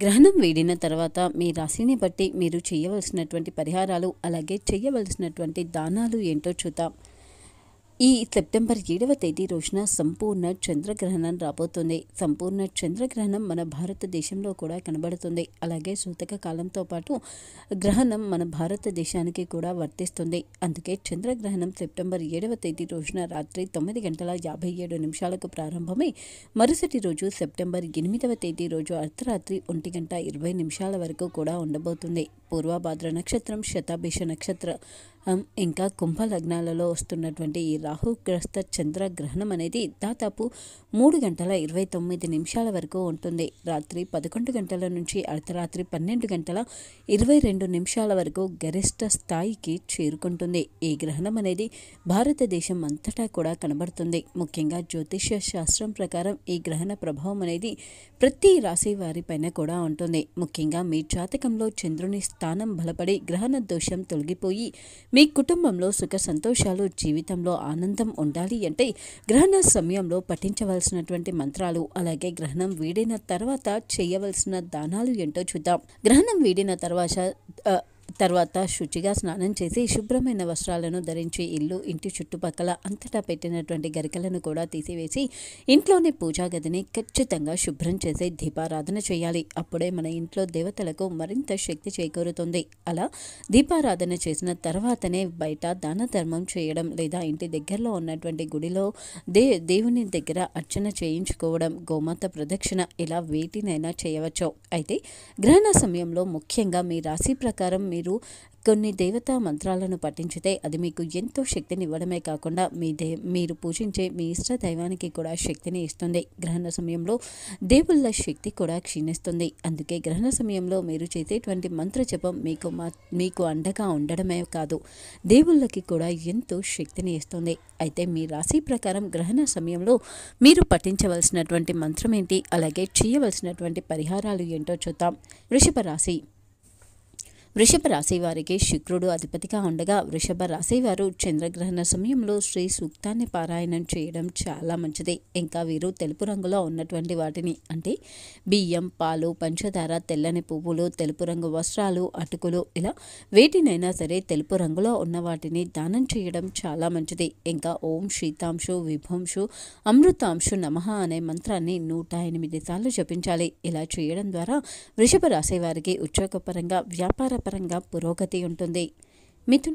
గ్రహణం వీడిన తర్వాత మీ రాశిని బట్టి మీరు చేయవలసినటువంటి పరిహారాలు, అలాగే చేయవలసినటువంటి దానాలు ఏంటో చూద్దాం. ఈ సెప్టెంబర్ 7వ తేదీ రోజున సంపూర్ణ చంద్రగ్రహణం రాబోతుంది. సంపూర్ణ చంద్రగ్రహణం మన భారతదేశంలో కూడా కనబడుతుంది. అలాగే సూతక కాలంతో పాటు గ్రహణం మన భారతదేశానికి కూడా వర్తిస్తుంది. అందుకే చంద్రగ్రహణం సెప్టెంబర్ 7వ తేదీ రోజున రాత్రి 9:57 ప్రారంభమై మరుసటి రోజు సెప్టెంబర్ 8వ తేదీ రోజు అర్ధరాత్రి 1:20 వరకు కూడా ఉండబోతుంది. పూర్వభాద్ర నక్షత్రం, శతాభిష నక్షత్రం ఇంకా కుంభ లగ్నాలలో వస్తున్నటువంటి ఈ రాహుగ్రస్త చంద్రగ్రహణం అనేది దాదాపు 3:29 వరకు ఉంటుంది. రాత్రి 11 గంటల నుంచి అర్ధరాత్రి 12:22 వరకు గరిష్ట స్థాయికి చేరుకుంటుంది. ఈ గ్రహణం అనేది భారతదేశం అంతటా కూడా కనబడుతుంది. ముఖ్యంగా జ్యోతిష్య శాస్త్రం ప్రకారం ఈ గ్రహణ ప్రభావం అనేది ప్రతి రాశి వారిపైన కూడా ఉంటుంది. ముఖ్యంగా మీ జాతకంలో చంద్రుని స్థానం బలపడి గ్రహణ దోషం తొలగిపోయి మీ కుటుంబంలో సుఖ సంతోషాలు, జీవితంలో ఆనందం ఉండాలి అంటే గ్రహణ సమయంలో పఠించవలసినటువంటి మంత్రాలు, అలాగే గ్రహణం వీడిన తర్వాత చేయవలసిన దానాలు ఏంటో చూద్దాం. గ్రహణం వీడిన తర్వాత శుచిగా స్నానం చేసి శుభ్రమైన వస్త్రాలను ధరించి ఇంటి చుట్టుపక్కల అంతటా పెట్టినటువంటి గరికలను కూడా తీసివేసి ఇంట్లోని పూజా గదిని ఖచ్చితంగా శుభ్రం చేసి దీపారాధన చేయాలి. అప్పుడే మన ఇంట్లో దేవతలకు మరింత శక్తి చేకూరుతుంది. అలా దీపారాధన చేసిన తర్వాతనే బయట దాన ధర్మం చేయడం, లేదా ఇంటి దగ్గరలో ఉన్నటువంటి గుడిలో దేవుని దగ్గర అర్చన చేయించుకోవడం, గోమాత ప్రదక్షిణ, ఇలా వేటినైనా చేయవచ్చు. అయితే గ్రహణ సమయంలో ముఖ్యంగా మీ రాశి ప్రకారం మీరు కొన్ని దేవతా మంత్రాలను పఠించితే అది మీకు ఎంతో శక్తిని ఇవ్వడమే కాకుండా మీరు పూజించే మీ ఇష్ట దైవానికి కూడా శక్తిని ఇస్తుంది. గ్రహణ సమయంలో దేవుళ్ళ శక్తి కూడా క్షీణిస్తుంది. అందుకే గ్రహణ సమయంలో మీరు చేసేటువంటి మంత్ర జపం మీకు అండగా ఉండడమే కాదు, దేవుళ్ళకి కూడా ఎంతో శక్తిని ఇస్తుంది. అయితే మీ రాశి ప్రకారం గ్రహణ సమయంలో మీరు పఠించవలసినటువంటి మంత్రం ఏంటి, అలాగే చేయవలసినటువంటి పరిహారాలు ఏంటో చూద్దాం. వృషభ రాశి వారికి శుక్రుడు అధిపతిగా ఉండగా వృషభ రాశి వారు చంద్రగ్రహణ సమయంలో శ్రీ సూక్తాన్ని పారాయణం చేయడం చాలా మంచిది. ఇంకా వీరు తెలుపు రంగులో ఉన్నటువంటి వాటిని, అంటే బియ్యం, పాలు, పంచదార, తెల్లని పువ్వులు, తెలుపు రంగు వస్త్రాలు, అటుకులు, ఇలా వేటినైనా సరే తెలుపు రంగులో ఉన్న వాటిని దానం చేయడం చాలా మంచిది. ఇంకా ఓం శీతాంశు విభంశు అమృతాంశు నమః అనే మంత్రాన్ని 108 సార్లు జపించాలి. ఇలా చేయడం ద్వారా వృషభ రాశి వారికి ఉద్యోగపరంగా, వ్యాపార పరంగా పురోగతి ఉంటుంది.